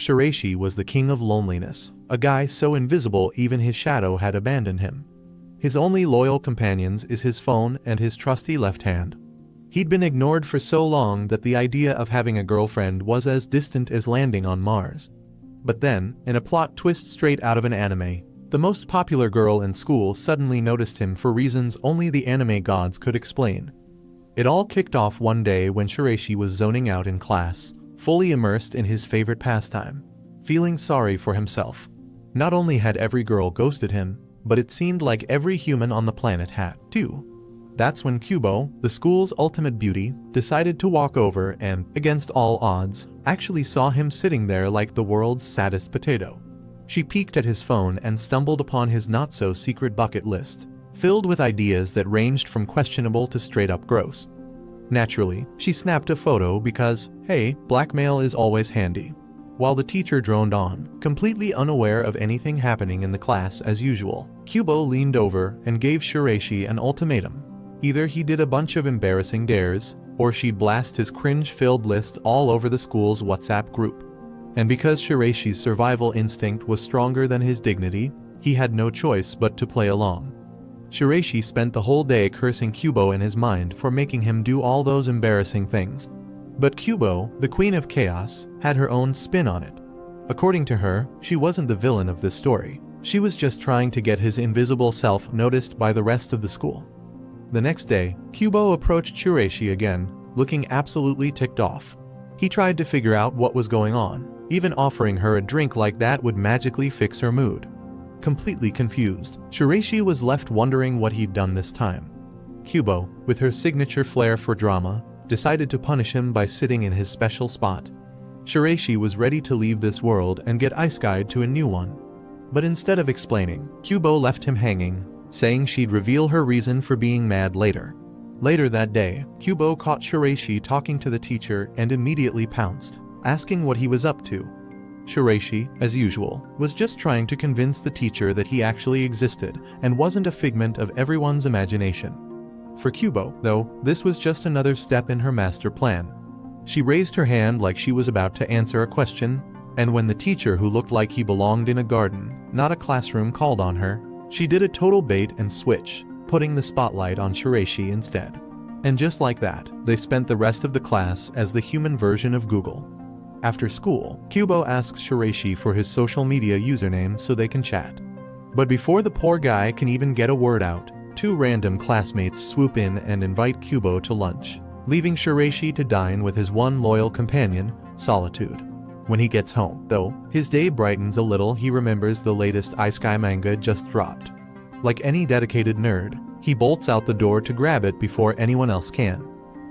Shiraishi was the king of loneliness, a guy so invisible even his shadow had abandoned him. His only loyal companions is his phone and his trusty left hand. He'd been ignored for so long that the idea of having a girlfriend was as distant as landing on Mars. But then, in a plot twist straight out of an anime, the most popular girl in school suddenly noticed him for reasons only the anime gods could explain. It all kicked off one day when Shiraishi was zoning out in class, fully immersed in his favorite pastime, feeling sorry for himself. Not only had every girl ghosted him, but it seemed like every human on the planet had, too. That's when Kubo, the school's ultimate beauty, decided to walk over and, against all odds, actually saw him sitting there like the world's saddest potato. She peeked at his phone and stumbled upon his not-so-secret bucket list, filled with ideas that ranged from questionable to straight-up gross. Naturally, she snapped a photo because, hey, blackmail is always handy. While the teacher droned on, completely unaware of anything happening in the class as usual, Kubo leaned over and gave Shiraishi an ultimatum. Either he did a bunch of embarrassing dares, or she'd blast his cringe-filled list all over the school's WhatsApp group. And because Shiraishi's survival instinct was stronger than his dignity, he had no choice but to play along. Shiraishi spent the whole day cursing Kubo in his mind for making him do all those embarrassing things. But Kubo, the Queen of Chaos, had her own spin on it. According to her, she wasn't the villain of this story. She was just trying to get his invisible self noticed by the rest of the school. The next day, Kubo approached Shiraishi again, looking absolutely ticked off. He tried to figure out what was going on, even offering her a drink like that would magically fix her mood. Completely confused, Shiraishi was left wondering what he'd done this time. Kubo, with her signature flair for drama, decided to punish him by sitting in his special spot. Shiraishi was ready to leave this world and get ice-guyed to a new one. But instead of explaining, Kubo left him hanging, saying she'd reveal her reason for being mad later. Later that day, Kubo caught Shiraishi talking to the teacher and immediately pounced, asking what he was up to. Shiraishi, as usual, was just trying to convince the teacher that he actually existed and wasn't a figment of everyone's imagination. For Kubo, though, this was just another step in her master plan. She raised her hand like she was about to answer a question, and when the teacher who looked like he belonged in a garden, not a classroom, called on her, she did a total bait and switch, putting the spotlight on Shiraishi instead. And just like that, they spent the rest of the class as the human version of Google. After school, Kubo asks Shiraishi for his social media username so they can chat. But before the poor guy can even get a word out, two random classmates swoop in and invite Kubo to lunch, leaving Shiraishi to dine with his one loyal companion, Solitude. When he gets home, though, his day brightens a little. He remembers the latest isekai manga just dropped. Like any dedicated nerd, he bolts out the door to grab it before anyone else can.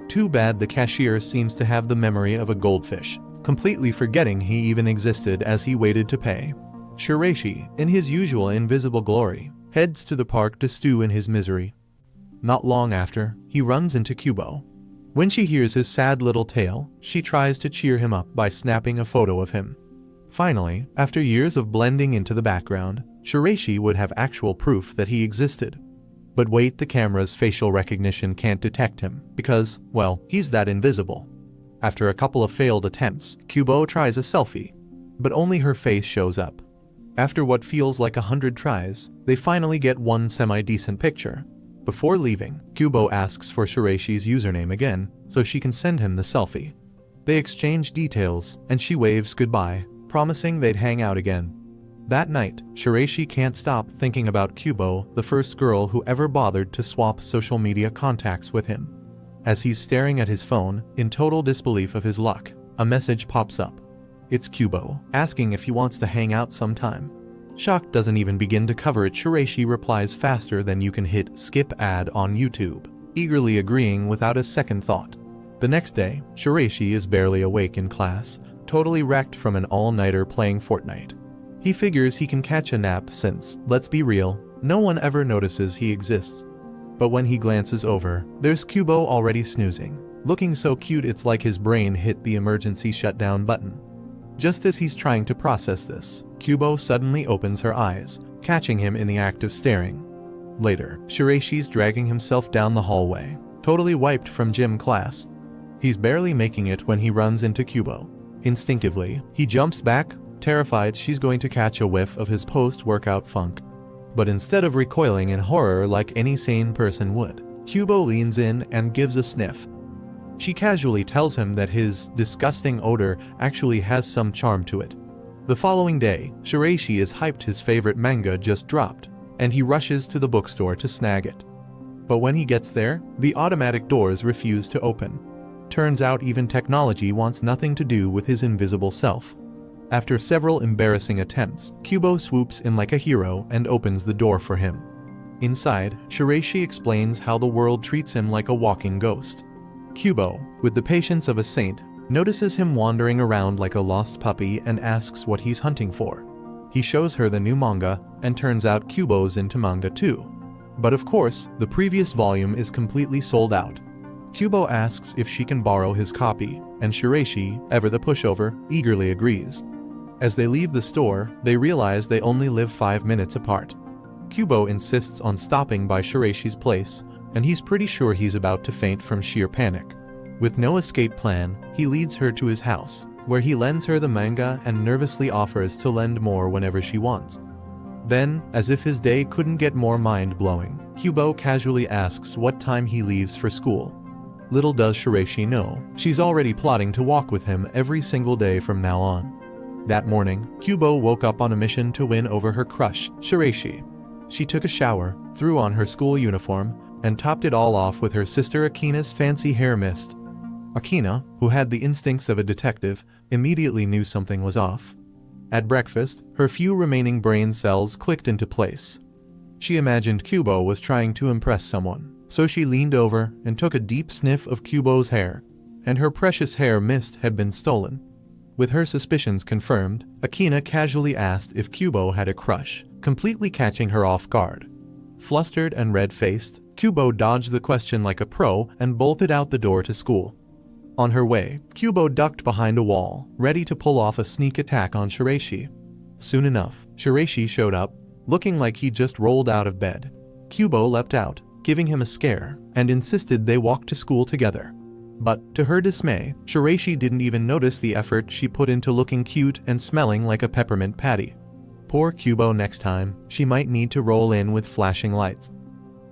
Too bad the cashier seems to have the memory of a goldfish, completely forgetting he even existed as he waited to pay. Shiraishi, in his usual invisible glory, heads to the park to stew in his misery. Not long after, he runs into Kubo. When she hears his sad little tale, she tries to cheer him up by snapping a photo of him. Finally, after years of blending into the background, Shiraishi would have actual proof that he existed. But wait, the camera's facial recognition can't detect him, because, well, he's that invisible. After a couple of failed attempts, Kubo tries a selfie, but only her face shows up. After what feels like 100 tries, they finally get one semi-decent picture. Before leaving, Kubo asks for Shiraishi's username again, so she can send him the selfie. They exchange details, and she waves goodbye, promising they'd hang out again. That night, Shiraishi can't stop thinking about Kubo, the first girl who ever bothered to swap social media contacts with him. As he's staring at his phone, in total disbelief of his luck, a message pops up. It's Kubo, asking if he wants to hang out sometime. Shock doesn't even begin to cover it. Shiraishi replies faster than you can hit skip ad on YouTube, eagerly agreeing without a second thought. The next day, Shiraishi is barely awake in class, totally wrecked from an all-nighter playing Fortnite. He figures he can catch a nap since, let's be real, no one ever notices he exists. But when he glances over, there's Kubo already snoozing, looking so cute it's like his brain hit the emergency shutdown button. Just as he's trying to process this, Kubo suddenly opens her eyes, catching him in the act of staring. Later, Shiraishi's dragging himself down the hallway, totally wiped from gym class. He's barely making it when he runs into Kubo. Instinctively, he jumps back, terrified she's going to catch a whiff of his post-workout funk. But instead of recoiling in horror like any sane person would, Kubo leans in and gives a sniff. She casually tells him that his disgusting odor actually has some charm to it. The following day, Shiraishi is hyped his favorite manga just dropped, and he rushes to the bookstore to snag it. But when he gets there, the automatic doors refuse to open. Turns out even technology wants nothing to do with his invisible self. After several embarrassing attempts, Kubo swoops in like a hero and opens the door for him. Inside, Shiraishi explains how the world treats him like a walking ghost. Kubo, with the patience of a saint, notices him wandering around like a lost puppy and asks what he's hunting for. He shows her the new manga, and turns out Kubo's into manga too. But of course, the previous volume is completely sold out. Kubo asks if she can borrow his copy, and Shiraishi, ever the pushover, eagerly agrees. As they leave the store, they realize they only live 5 minutes apart. Kubo insists on stopping by Shiraishi's place, and he's pretty sure he's about to faint from sheer panic. With no escape plan, he leads her to his house, where he lends her the manga and nervously offers to lend more whenever she wants. Then, as if his day couldn't get more mind-blowing, Kubo casually asks what time he leaves for school. Little does Shiraishi know, she's already plotting to walk with him every single day from now on. That morning, Kubo woke up on a mission to win over her crush, Shiraishi. She took a shower, threw on her school uniform, and topped it all off with her sister Akina's fancy hair mist. Akina, who had the instincts of a detective, immediately knew something was off. At breakfast, her few remaining brain cells clicked into place. She imagined Kubo was trying to impress someone, so she leaned over and took a deep sniff of Kubo's hair, and her precious hair mist had been stolen. With her suspicions confirmed, Akina casually asked if Kubo had a crush, completely catching her off guard. Flustered and red-faced, Kubo dodged the question like a pro and bolted out the door to school. On her way, Kubo ducked behind a wall, ready to pull off a sneak attack on Shiraishi. Soon enough, Shiraishi showed up, looking like he just rolled out of bed. Kubo leapt out, giving him a scare, and insisted they walk to school together. But, to her dismay, Shiraishi didn't even notice the effort she put into looking cute and smelling like a peppermint patty. Poor Kubo, next time, she might need to roll in with flashing lights.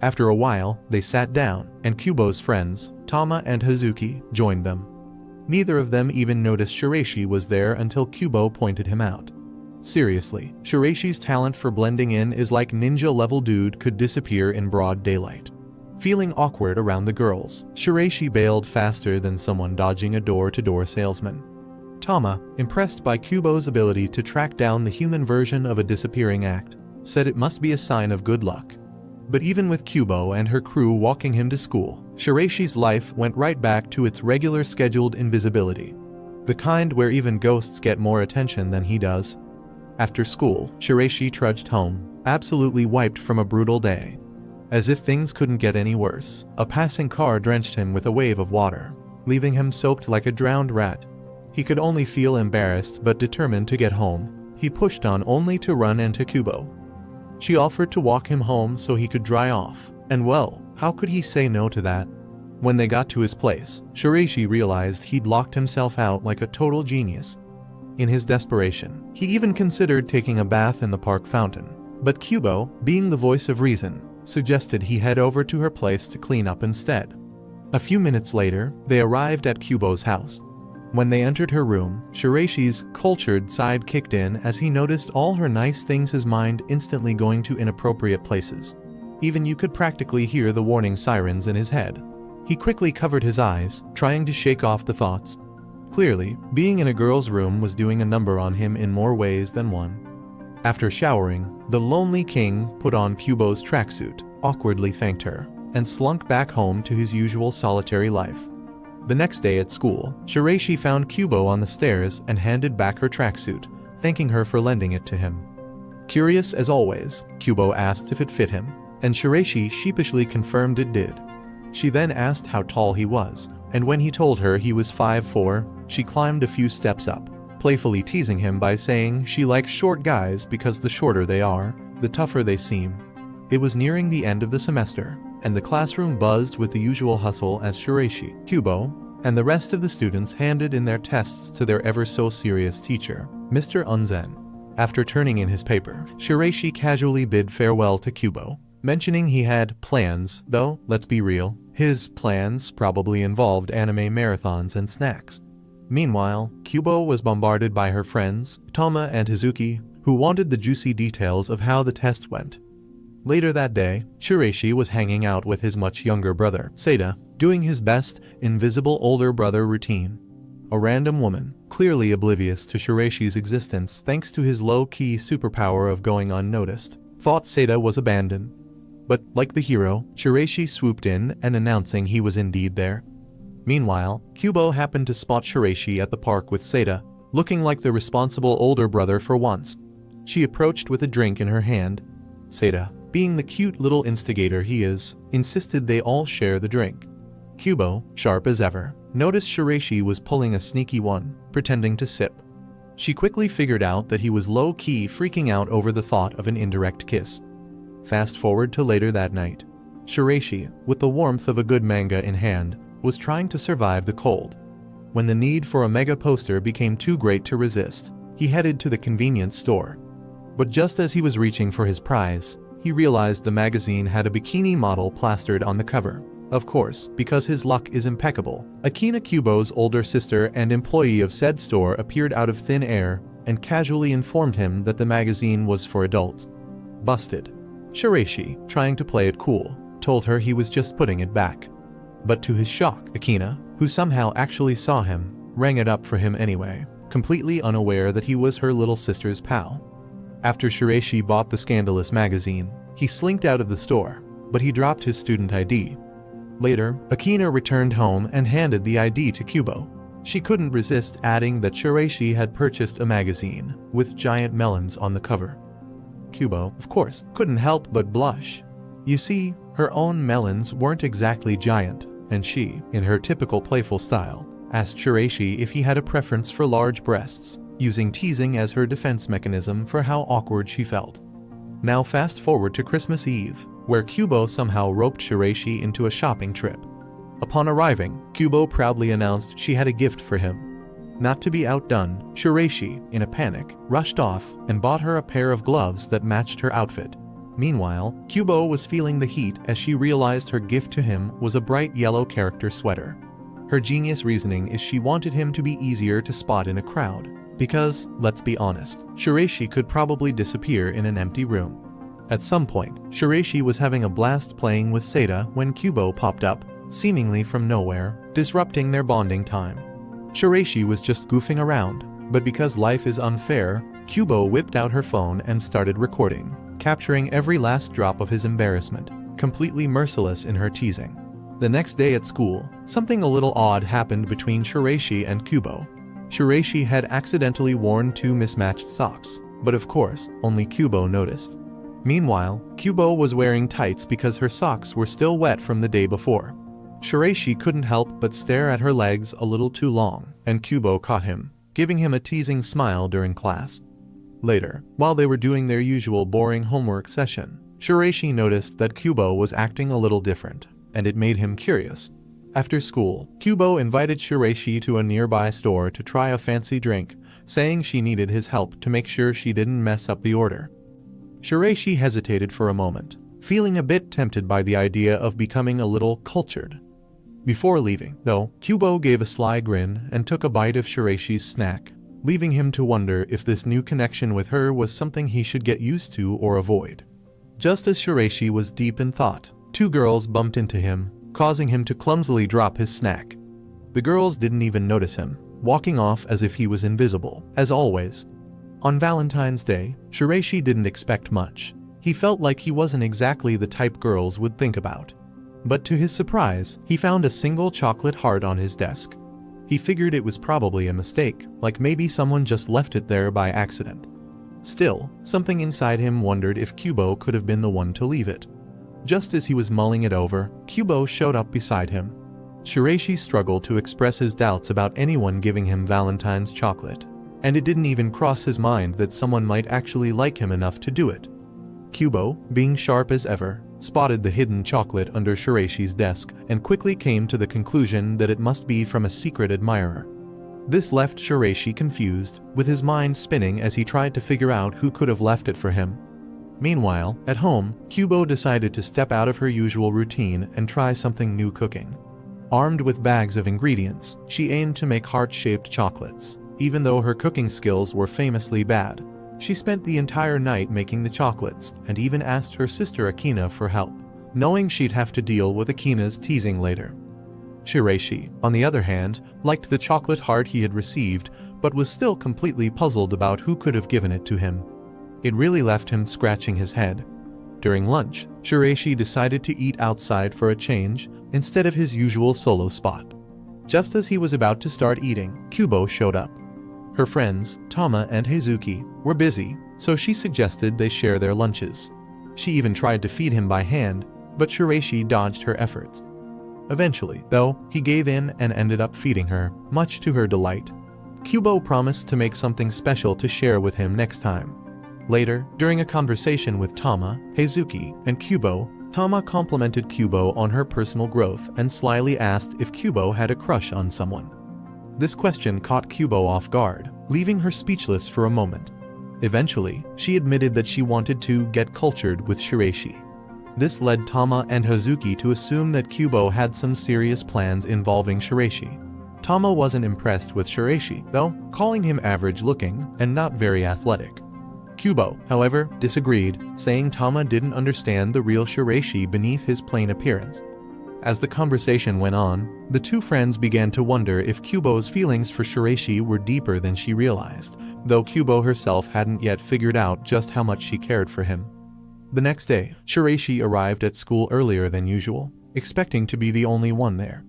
After a while, they sat down, and Kubo's friends, Tama and Hazuki, joined them. Neither of them even noticed Shiraishi was there until Kubo pointed him out. Seriously, Shiraishi's talent for blending in is like ninja-level dude could disappear in broad daylight. Feeling awkward around the girls, Shiraishi bailed faster than someone dodging a door-to-door salesman. Tama, impressed by Kubo's ability to track down the human version of a disappearing act, said it must be a sign of good luck. But even with Kubo and her crew walking him to school, Shiraishi's life went right back to its regular scheduled invisibility. The kind where even ghosts get more attention than he does. After school, Shiraishi trudged home, absolutely wiped from a brutal day. As if things couldn't get any worse, a passing car drenched him with a wave of water, leaving him soaked like a drowned rat. He could only feel embarrassed but determined to get home. He pushed on only to run into Kubo. She offered to walk him home so he could dry off, and well, how could he say no to that? When they got to his place, Shiraishi realized he'd locked himself out like a total genius. In his desperation, he even considered taking a bath in the park fountain. But Kubo, being the voice of reason, suggested he head over to her place to clean up instead. A few minutes later, they arrived at Kubo's house. When they entered her room, Shiraishi's cultured side kicked in as he noticed all her nice things, his mind instantly going to inappropriate places. Even you could practically hear the warning sirens in his head. He quickly covered his eyes, trying to shake off the thoughts. Clearly, being in a girl's room was doing a number on him in more ways than one. After showering, the lonely king put on Kubo's tracksuit, awkwardly thanked her, and slunk back home to his usual solitary life. The next day at school, Shiraishi found Kubo on the stairs and handed back her tracksuit, thanking her for lending it to him. Curious as always, Kubo asked if it fit him, and Shiraishi sheepishly confirmed it did. She then asked how tall he was, and when he told her he was 5'4", she climbed a few steps up, playfully teasing him by saying she likes short guys because the shorter they are, the tougher they seem. It was nearing the end of the semester, and the classroom buzzed with the usual hustle as Shiraishi, Kubo, and the rest of the students handed in their tests to their ever-so-serious teacher. Mr. Unzen. After turning in his paper, Shiraishi casually bid farewell to Kubo, mentioning he had plans, though, let's be real, his plans probably involved anime marathons and snacks. Meanwhile, Kubo was bombarded by her friends, Toma and Hizuki, who wanted the juicy details of how the test went. Later that day, Shiraishi was hanging out with his much younger brother, Seda, doing his best, invisible older brother routine. A random woman, clearly oblivious to Shiraishi's existence thanks to his low-key superpower of going unnoticed, thought Seda was abandoned. But, like the hero, Shiraishi swooped in and announcing he was indeed there. Meanwhile, Kubo happened to spot Shiraishi at the park with Seda, looking like the responsible older brother for once. She approached with a drink in her hand. Seda, being the cute little instigator he is, insisted they all share the drink. Kubo, sharp as ever, noticed Shiraishi was pulling a sneaky one, pretending to sip. She quickly figured out that he was low-key freaking out over the thought of an indirect kiss. Fast forward to later that night. Shiraishi, with the warmth of a good manga in hand, was trying to survive the cold. When the need for a mega poster became too great to resist, he headed to the convenience store. But just as he was reaching for his prize, he realized the magazine had a bikini model plastered on the cover. Of course, because his luck is impeccable, Akina Kubo's older sister and employee of said store appeared out of thin air and casually informed him that the magazine was for adults. Busted. Shiraishi, trying to play it cool, told her he was just putting it back. But to his shock, Akina, who somehow actually saw him, rang it up for him anyway, completely unaware that he was her little sister's pal. After Shiraishi bought the scandalous magazine, he slinked out of the store, but he dropped his student ID. Later, Akina returned home and handed the ID to Kubo. She couldn't resist adding that Shiraishi had purchased a magazine with giant melons on the cover. Kubo, of course, couldn't help but blush. You see, her own melons weren't exactly giant, and she, in her typical playful style, asked Shiraishi if he had a preference for large breasts, using teasing as her defense mechanism for how awkward she felt. Now fast forward to Christmas Eve, where Kubo somehow roped Shiraishi into a shopping trip. Upon arriving, Kubo proudly announced she had a gift for him. Not to be outdone, Shiraishi, in a panic, rushed off and bought her a pair of gloves that matched her outfit. Meanwhile, Kubo was feeling the heat as she realized her gift to him was a bright yellow character sweater. Her genius reasoning is she wanted him to be easier to spot in a crowd, because, let's be honest, Shiraishi could probably disappear in an empty room. At some point, Shiraishi was having a blast playing with Seda when Kubo popped up, seemingly from nowhere, disrupting their bonding time. Shiraishi was just goofing around, but because life is unfair, Kubo whipped out her phone and started recording, capturing every last drop of his embarrassment, completely merciless in her teasing. The next day at school, something a little odd happened between Shiraishi and Kubo. Shiraishi had accidentally worn two mismatched socks, but of course, only Kubo noticed. Meanwhile, Kubo was wearing tights because her socks were still wet from the day before. Shiraishi couldn't help but stare at her legs a little too long, and Kubo caught him, giving him a teasing smile during class. Later, while they were doing their usual boring homework session, Shiraishi noticed that Kubo was acting a little different, and it made him curious. After school, Kubo invited Shiraishi to a nearby store to try a fancy drink, saying she needed his help to make sure she didn't mess up the order. Shiraishi hesitated for a moment, feeling a bit tempted by the idea of becoming a little cultured. Before leaving, though, Kubo gave a sly grin and took a bite of Shiraishi's snack, leaving him to wonder if this new connection with her was something he should get used to or avoid. Just as Shiraishi was deep in thought, two girls bumped into him, causing him to clumsily drop his snack. The girls didn't even notice him, walking off as if he was invisible, as always. On Valentine's Day, Shiraishi didn't expect much. He felt like he wasn't exactly the type girls would think about. But to his surprise, he found a single chocolate heart on his desk. He figured it was probably a mistake, like maybe someone just left it there by accident. Still, something inside him wondered if Kubo could have been the one to leave it. Just as he was mulling it over, Kubo showed up beside him. Shiraishi struggled to express his doubts about anyone giving him Valentine's chocolate, and it didn't even cross his mind that someone might actually like him enough to do it. Kubo, being sharp as ever, spotted the hidden chocolate under Shiraishi's desk and quickly came to the conclusion that it must be from a secret admirer. This left Shiraishi confused, with his mind spinning as he tried to figure out who could have left it for him. Meanwhile, at home, Kubo decided to step out of her usual routine and try something new cooking. Armed with bags of ingredients, she aimed to make heart-shaped chocolates. Even though her cooking skills were famously bad, she spent the entire night making the chocolates and even asked her sister Akina for help, knowing she'd have to deal with Akina's teasing later. Shiraishi, on the other hand, liked the chocolate heart he had received, but was still completely puzzled about who could have given it to him. It really left him scratching his head. During lunch, Shiraishi decided to eat outside for a change, instead of his usual solo spot. Just as he was about to start eating, Kubo showed up. Her friends, Tama and Heizuki, were busy, so she suggested they share their lunches. She even tried to feed him by hand, but Shiraishi dodged her efforts. Eventually, though, he gave in and ended up feeding her, much to her delight. Kubo promised to make something special to share with him next time. Later, during a conversation with Tama, Heizuki, and Kubo, Tama complimented Kubo on her personal growth and slyly asked if Kubo had a crush on someone. This question caught Kubo off guard, leaving her speechless for a moment. Eventually, she admitted that she wanted to get cultured with Shiraishi. This led Tama and Heizuki to assume that Kubo had some serious plans involving Shiraishi. Tama wasn't impressed with Shiraishi, though, calling him average-looking and not very athletic. Kubo, however, disagreed, saying Tama didn't understand the real Shiraishi beneath his plain appearance. As the conversation went on, the two friends began to wonder if Kubo's feelings for Shiraishi were deeper than she realized, though Kubo herself hadn't yet figured out just how much she cared for him. The next day, Shiraishi arrived at school earlier than usual, expecting to be the only one there.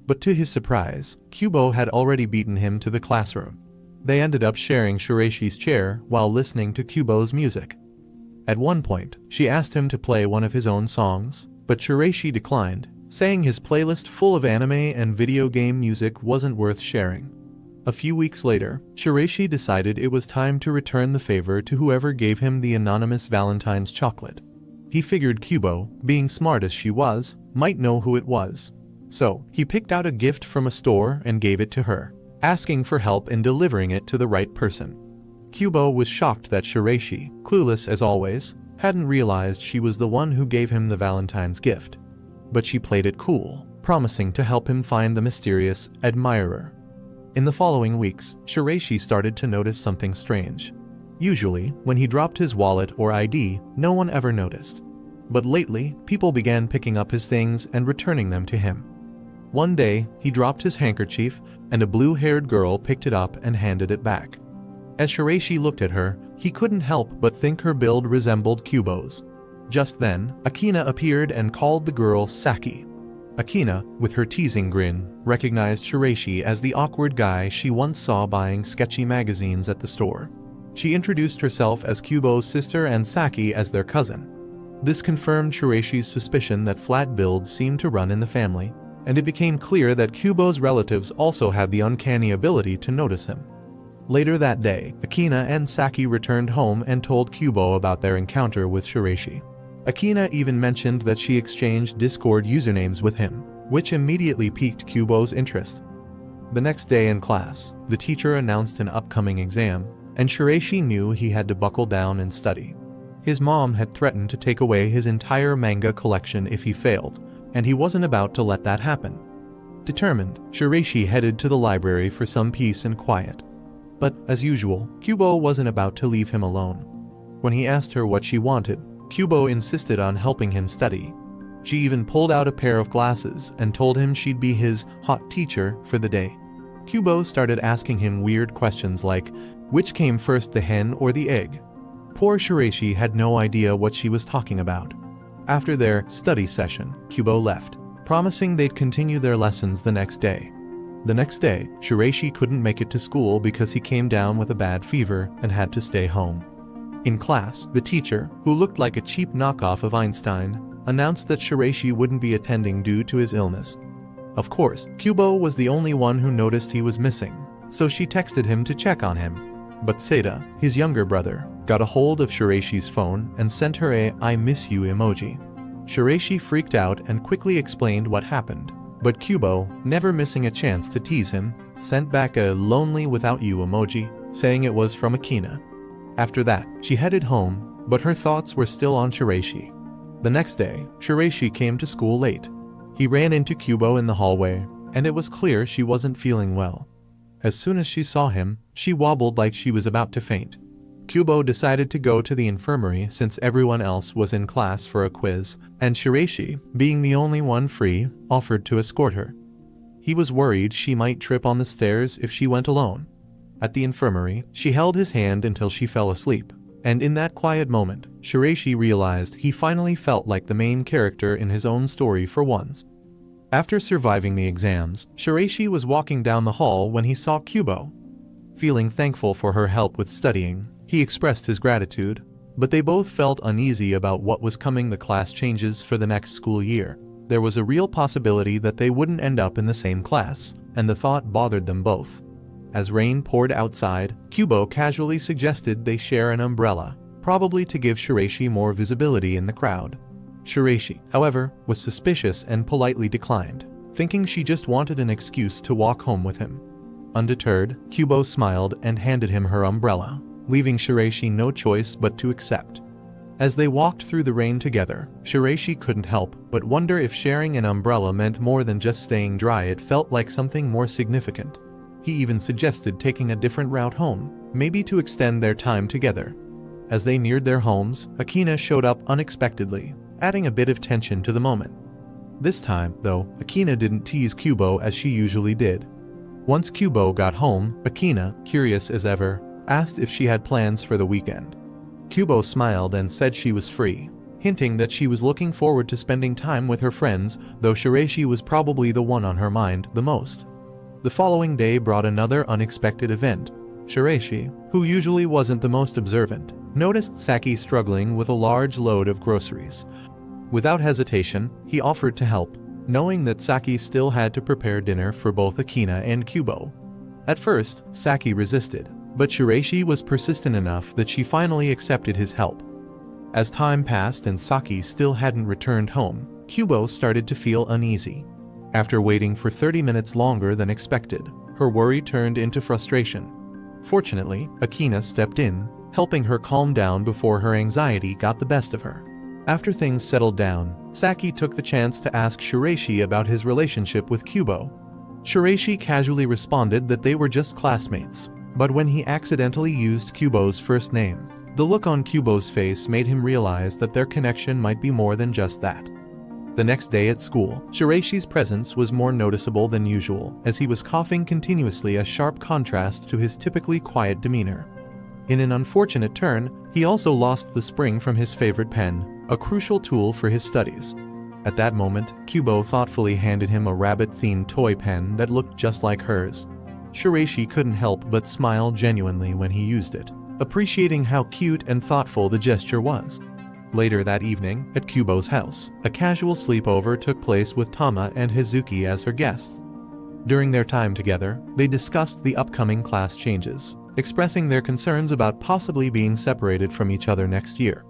But to his surprise, Kubo had already beaten him to the classroom. They ended up sharing Shiraishi's chair while listening to Kubo's music. At one point, she asked him to play one of his own songs, but Shiraishi declined, saying his playlist full of anime and video game music wasn't worth sharing. A few weeks later, Shiraishi decided it was time to return the favor to whoever gave him the anonymous Valentine's chocolate. He figured Kubo, being smart as she was, might know who it was. So, he picked out a gift from a store and gave it to her, asking for help in delivering it to the right person. Kubo was shocked that Shiraishi, clueless as always, hadn't realized she was the one who gave him the Valentine's gift. But she played it cool, promising to help him find the mysterious admirer. In the following weeks, Shiraishi started to notice something strange. Usually, when he dropped his wallet or ID, no one ever noticed. But lately, people began picking up his things and returning them to him. One day, he dropped his handkerchief, and a blue-haired girl picked it up and handed it back. As Shiraishi looked at her, he couldn't help but think her build resembled Kubo's. Just then, Akina appeared and called the girl Saki. Akina, with her teasing grin, recognized Shiraishi as the awkward guy she once saw buying sketchy magazines at the store. She introduced herself as Kubo's sister and Saki as their cousin. This confirmed Shiraishi's suspicion that flat builds seemed to run in the family, and it became clear that Kubo's relatives also had the uncanny ability to notice him. Later that day, Akina and Saki returned home and told Kubo about their encounter with Shiraishi. Akina even mentioned that she exchanged Discord usernames with him, which immediately piqued Kubo's interest. The next day in class, the teacher announced an upcoming exam, and Shiraishi knew he had to buckle down and study. His mom had threatened to take away his entire manga collection if he failed, and he wasn't about to let that happen. Determined, Shiraishi headed to the library for some peace and quiet. But, as usual, Kubo wasn't about to leave him alone. When he asked her what she wanted, Kubo insisted on helping him study. She even pulled out a pair of glasses and told him she'd be his hot teacher for the day. Kubo started asking him weird questions like, which came first, the hen or the egg? Poor Shiraishi had no idea what she was talking about. After their study session, Kubo left, promising they'd continue their lessons the next day. The next day, Shiraishi couldn't make it to school because he came down with a bad fever and had to stay home. In class, the teacher, who looked like a cheap knockoff of Einstein, announced that Shiraishi wouldn't be attending due to his illness. Of course, Kubo was the only one who noticed he was missing, so she texted him to check on him. But Seda, his younger brother, got a hold of Shiraishi's phone and sent her a "I miss you" emoji. Shiraishi freaked out and quickly explained what happened, but Kubo, never missing a chance to tease him, sent back a lonely without you emoji, saying it was from Akina. After that, she headed home, but her thoughts were still on Shiraishi. The next day, Shiraishi came to school late. He ran into Kubo in the hallway, and it was clear she wasn't feeling well. As soon as she saw him, she wobbled like she was about to faint. Kubo decided to go to the infirmary since everyone else was in class for a quiz, and Shiraishi, being the only one free, offered to escort her. He was worried she might trip on the stairs if she went alone. At the infirmary, she held his hand until she fell asleep, and in that quiet moment, Shiraishi realized he finally felt like the main character in his own story for once. After surviving the exams, Shiraishi was walking down the hall when he saw Kubo. Feeling thankful for her help with studying, he expressed his gratitude, but they both felt uneasy about what was coming. The class changes for the next school year. There was a real possibility that they wouldn't end up in the same class, and the thought bothered them both. As rain poured outside, Kubo casually suggested they share an umbrella, probably to give Shiraishi more visibility in the crowd. Shiraishi, however, was suspicious and politely declined, thinking she just wanted an excuse to walk home with him. Undeterred, Kubo smiled and handed him her umbrella, leaving Shiraishi no choice but to accept. As they walked through the rain together, Shiraishi couldn't help but wonder if sharing an umbrella meant more than just staying dry. It felt like something more significant. He even suggested taking a different route home, maybe to extend their time together. As they neared their homes, Akina showed up unexpectedly, adding a bit of tension to the moment. This time, though, Akina didn't tease Kubo as she usually did. Once Kubo got home, Akina, curious as ever, asked if she had plans for the weekend. Kubo smiled and said she was free, hinting that she was looking forward to spending time with her friends, though Shiraishi was probably the one on her mind the most. The following day brought another unexpected event. Shiraishi, who usually wasn't the most observant, noticed Saki struggling with a large load of groceries. Without hesitation, he offered to help, knowing that Saki still had to prepare dinner for both Akina and Kubo. At first, Saki resisted, but Shiraishi was persistent enough that she finally accepted his help. As time passed and Saki still hadn't returned home, Kubo started to feel uneasy. After waiting for 30 minutes longer than expected, her worry turned into frustration. Fortunately, Akina stepped in, helping her calm down before her anxiety got the best of her. After things settled down, Saki took the chance to ask Shiraishi about his relationship with Kubo. Shiraishi casually responded that they were just classmates, but when he accidentally used Kubo's first name, the look on Kubo's face made him realize that their connection might be more than just that. The next day at school, Shiraishi's presence was more noticeable than usual, as he was coughing continuously, a sharp contrast to his typically quiet demeanor. In an unfortunate turn, he also lost the spring from his favorite pen, a crucial tool for his studies. At that moment, Kubo thoughtfully handed him a rabbit-themed toy pen that looked just like hers. Shiraishi couldn't help but smile genuinely when he used it, appreciating how cute and thoughtful the gesture was. Later that evening, at Kubo's house, a casual sleepover took place with Tama and Hazuki as her guests. During their time together, they discussed the upcoming class changes, expressing their concerns about possibly being separated from each other next year.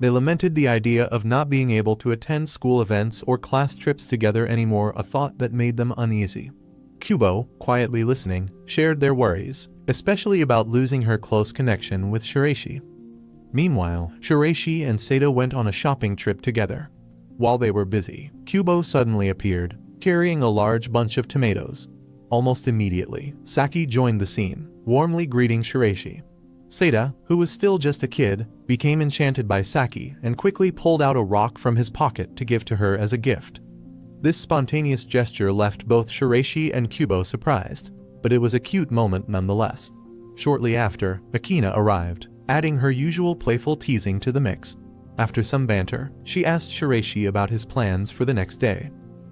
They lamented the idea of not being able to attend school events or class trips together anymore, a thought that made them uneasy. Kubo, quietly listening, shared their worries, especially about losing her close connection with Shiraishi. Meanwhile, Shiraishi and Sato went on a shopping trip together. While they were busy, Kubo suddenly appeared, carrying a large bunch of tomatoes. Almost immediately, Saki joined the scene, warmly greeting Shiraishi. Sato, who was still just a kid, became enchanted by Saki and quickly pulled out a rock from his pocket to give to her as a gift. This spontaneous gesture left both Shiraishi and Kubo surprised, but it was a cute moment nonetheless. Shortly after, Akina arrived, adding her usual playful teasing to the mix. After some banter, she asked Shiraishi about his plans for the next day.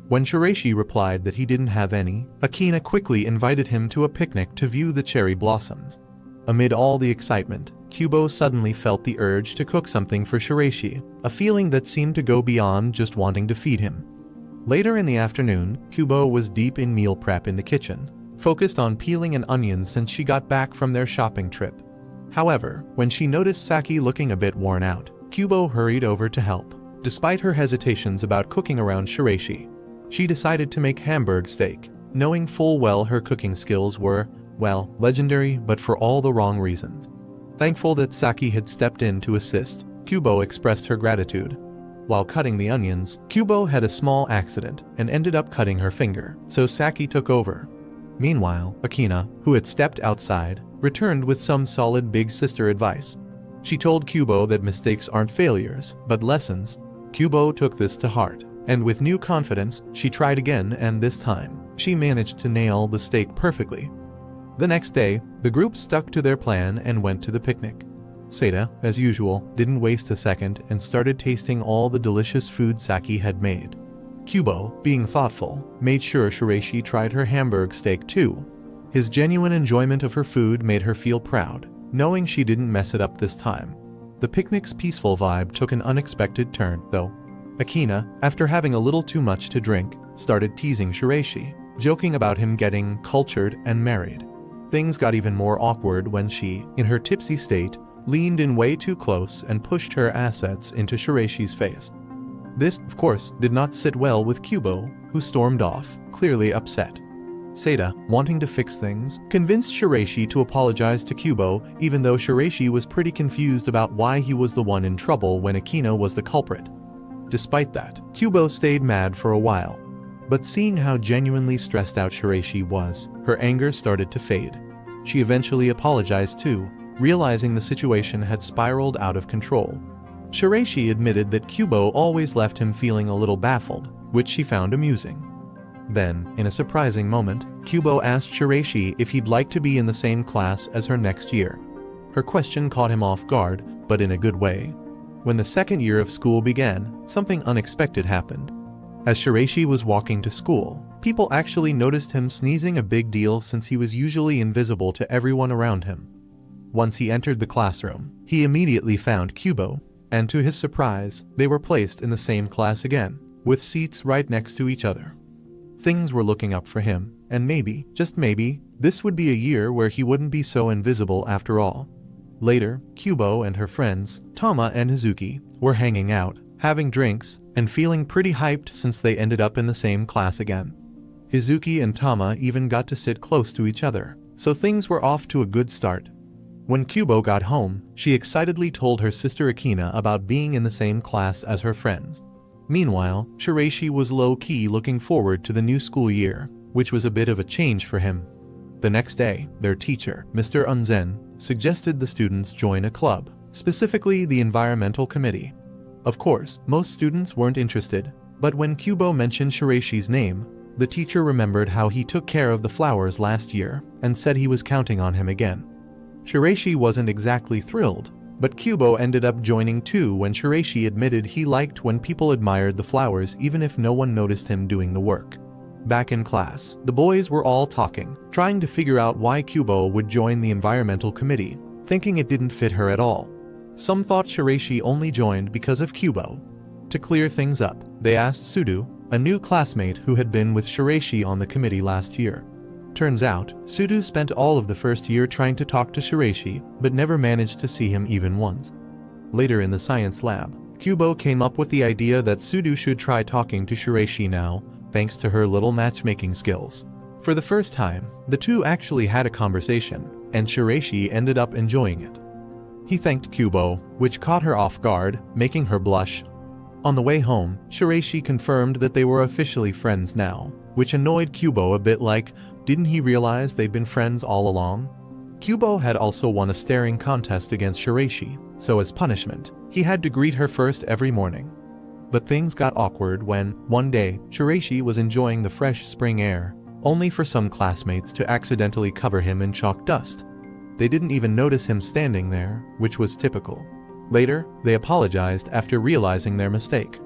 When Shiraishi replied that he didn't have any, Akina quickly invited him to a picnic to view the cherry blossoms. Amid all the excitement, Kubo suddenly felt the urge to cook something for Shiraishi, a feeling that seemed to go beyond just wanting to feed him. Later in the afternoon, Kubo was deep in meal prep in the kitchen, focused on peeling an onion since she got back from their shopping trip. However, when she noticed Saki looking a bit worn out, Kubo hurried over to help. Despite her hesitations about cooking around Shiraishi, she decided to make hamburg steak, knowing full well her cooking skills were, well, legendary, but for all the wrong reasons. Thankful that Saki had stepped in to assist, Kubo expressed her gratitude. While cutting the onions, Kubo had a small accident and ended up cutting her finger, so Saki took over. Meanwhile, Akina, who had stepped outside, returned with some solid big sister advice. She told Kubo that mistakes aren't failures, but lessons. Kubo took this to heart, and with new confidence, she tried again, and this time, she managed to nail the steak perfectly. The next day, the group stuck to their plan and went to the picnic. Seda, as usual, didn't waste a second and started tasting all the delicious food Saki had made. Kubo, being thoughtful, made sure Shiraishi tried her Hamburg steak too. His genuine enjoyment of her food made her feel proud, knowing she didn't mess it up this time. The picnic's peaceful vibe took an unexpected turn, though. Akina, after having a little too much to drink, started teasing Shiraishi, joking about him getting cultured and married. Things got even more awkward when she, in her tipsy state, leaned in way too close and pushed her assets into Shiraishi's face. This, of course, did not sit well with Kubo, who stormed off, clearly upset. Seda, wanting to fix things, convinced Shiraishi to apologize to Kubo, even though Shiraishi was pretty confused about why he was the one in trouble when Akina was the culprit. Despite that, Kubo stayed mad for a while. But seeing how genuinely stressed out Shiraishi was, her anger started to fade. She eventually apologized too, realizing the situation had spiraled out of control. Shiraishi admitted that Kubo always left him feeling a little baffled, which she found amusing. Then, in a surprising moment, Kubo asked Shiraishi if he'd like to be in the same class as her next year. Her question caught him off guard, but in a good way. When the second year of school began, something unexpected happened. As Shiraishi was walking to school, people actually noticed him sneezing, a big deal since he was usually invisible to everyone around him. Once he entered the classroom, he immediately found Kubo, and to his surprise, they were placed in the same class again, with seats right next to each other. Things were looking up for him, and maybe, just maybe, this would be a year where he wouldn't be so invisible after all. Later, Kubo and her friends, Tama and Hazuki, were hanging out, having drinks, and feeling pretty hyped since they ended up in the same class again. Hazuki and Tama even got to sit close to each other, so things were off to a good start. When Kubo got home, she excitedly told her sister Akina about being in the same class as her friends. Meanwhile, Shiraishi was low-key looking forward to the new school year, which was a bit of a change for him. The next day, their teacher, Mr. Unzen, suggested the students join a club, specifically the environmental committee. Of course, most students weren't interested, but when Kubo mentioned Shiraishi's name, the teacher remembered how he took care of the flowers last year and said he was counting on him again. Shiraishi wasn't exactly thrilled, but Kubo ended up joining too when Shiraishi admitted he liked when people admired the flowers even if no one noticed him doing the work. Back in class, the boys were all talking, trying to figure out why Kubo would join the environmental committee, thinking it didn't fit her at all. Some thought Shiraishi only joined because of Kubo. To clear things up, they asked Sudu, a new classmate who had been with Shiraishi on the committee last year. Turns out, Sudu spent all of the first year trying to talk to Shiraishi, but never managed to see him even once. Later in the science lab, Kubo came up with the idea that Sudu should try talking to Shiraishi now, thanks to her little matchmaking skills. For the first time, the two actually had a conversation, and Shiraishi ended up enjoying it. He thanked Kubo, which caught her off guard, making her blush. On the way home, Shiraishi confirmed that they were officially friends now, which annoyed Kubo a bit, like, didn't he realize they'd been friends all along? Kubo had also won a staring contest against Shiraishi, so as punishment, he had to greet her first every morning. But things got awkward when, one day, Shiraishi was enjoying the fresh spring air, only for some classmates to accidentally cover him in chalk dust. They didn't even notice him standing there, which was typical. Later, they apologized after realizing their mistake.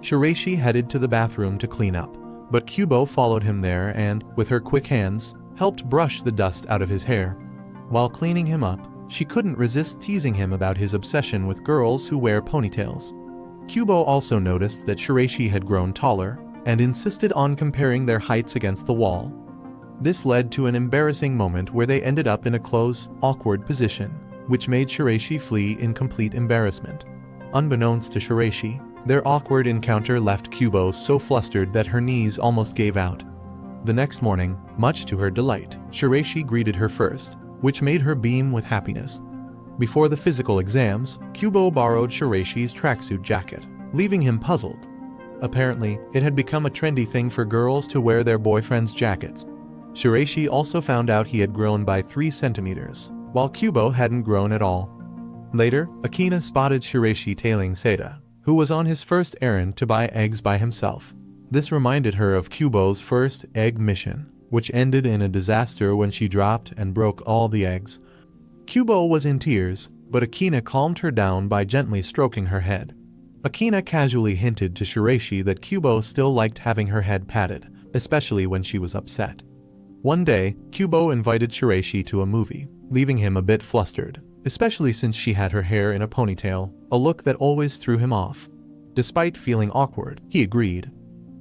Shiraishi headed to the bathroom to clean up, but Kubo followed him there and, with her quick hands, helped brush the dust out of his hair. While cleaning him up, she couldn't resist teasing him about his obsession with girls who wear ponytails. Kubo also noticed that Shiraishi had grown taller, and insisted on comparing their heights against the wall. This led to an embarrassing moment where they ended up in a close, awkward position, which made Shiraishi flee in complete embarrassment. Unbeknownst to Shiraishi, their awkward encounter left Kubo so flustered that her knees almost gave out. The next morning, much to her delight, Shiraishi greeted her first, which made her beam with happiness. Before the physical exams, Kubo borrowed Shiraishi's tracksuit jacket, leaving him puzzled. Apparently, it had become a trendy thing for girls to wear their boyfriend's jackets. Shiraishi also found out he had grown by 3 centimeters, while Kubo hadn't grown at all. Later, Akina spotted Shiraishi tailing Seda, who was on his first errand to buy eggs by himself. This reminded her of Kubo's first egg mission, which ended in a disaster when she dropped and broke all the eggs. Kubo was in tears, but Akina calmed her down by gently stroking her head. Akina casually hinted to Shiraishi that Kubo still liked having her head patted, especially when she was upset. One day, Kubo invited Shiraishi to a movie, leaving him a bit flustered, especially since she had her hair in a ponytail, a look that always threw him off. Despite feeling awkward, he agreed.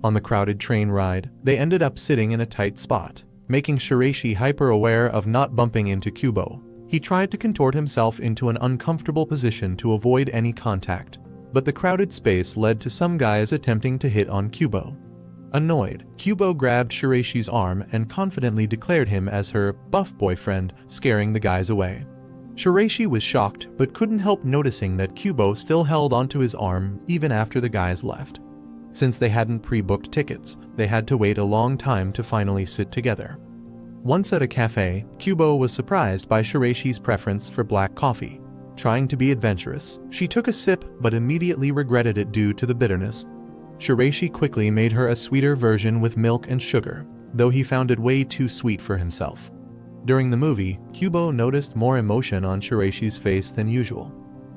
On the crowded train ride, they ended up sitting in a tight spot, making Shiraishi hyper-aware of not bumping into Kubo. He tried to contort himself into an uncomfortable position to avoid any contact, but the crowded space led to some guys attempting to hit on Kubo. Annoyed, Kubo grabbed Shiraishi's arm and confidently declared him as her buff boyfriend, scaring the guys away. Shiraishi was shocked but couldn't help noticing that Kubo still held onto his arm even after the guys left. Since they hadn't pre-booked tickets, they had to wait a long time to finally sit together. Once at a cafe, Kubo was surprised by Shiraishi's preference for black coffee. Trying to be adventurous, she took a sip but immediately regretted it due to the bitterness. Shiraishi quickly made her a sweeter version with milk and sugar, though he found it way too sweet for himself. During the movie, Kubo noticed more emotion on Shiraishi's face than usual.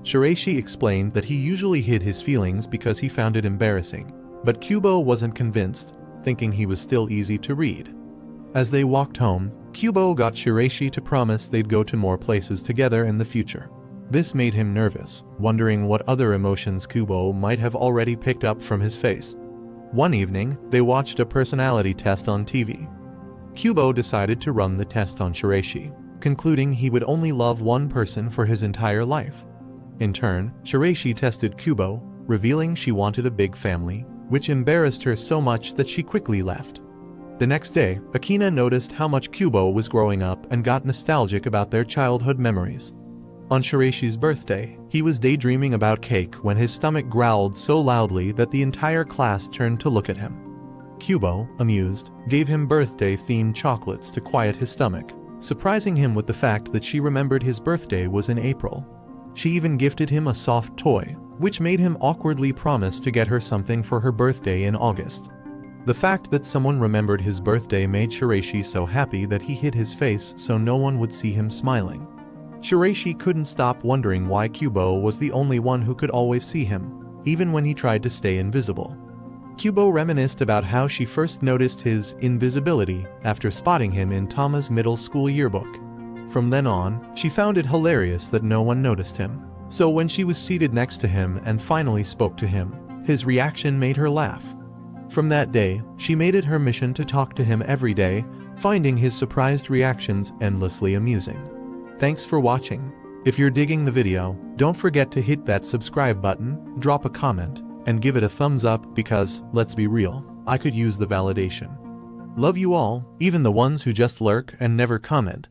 Shiraishi explained that he usually hid his feelings because he found it embarrassing, but Kubo wasn't convinced, thinking he was still easy to read. As they walked home, Kubo got Shiraishi to promise they'd go to more places together in the future. This made him nervous, wondering what other emotions Kubo might have already picked up from his face. One evening, they watched a personality test on TV. Kubo decided to run the test on Shiraishi, concluding he would only love one person for his entire life. In turn, Shiraishi tested Kubo, revealing she wanted a big family, which embarrassed her so much that she quickly left. The next day, Akina noticed how much Kubo was growing up and got nostalgic about their childhood memories. On Shiraishi's birthday, he was daydreaming about cake when his stomach growled so loudly that the entire class turned to look at him. Kubo, amused, gave him birthday-themed chocolates to quiet his stomach, surprising him with the fact that she remembered his birthday was in April. She even gifted him a soft toy, which made him awkwardly promise to get her something for her birthday in August. The fact that someone remembered his birthday made Shiraishi so happy that he hid his face so no one would see him smiling. Shiraishi couldn't stop wondering why Kubo was the only one who could always see him, even when he tried to stay invisible. Kubo reminisced about how she first noticed his invisibility after spotting him in Tama's middle school yearbook. From then on, she found it hilarious that no one noticed him. So when she was seated next to him and finally spoke to him, his reaction made her laugh. From that day, she made it her mission to talk to him every day, finding his surprised reactions endlessly amusing. Thanks for watching. If you're digging the video, don't forget to hit that subscribe button, drop a comment, and give it a thumbs up because, let's be real, I could use the validation. Love you all, even the ones who just lurk and never comment.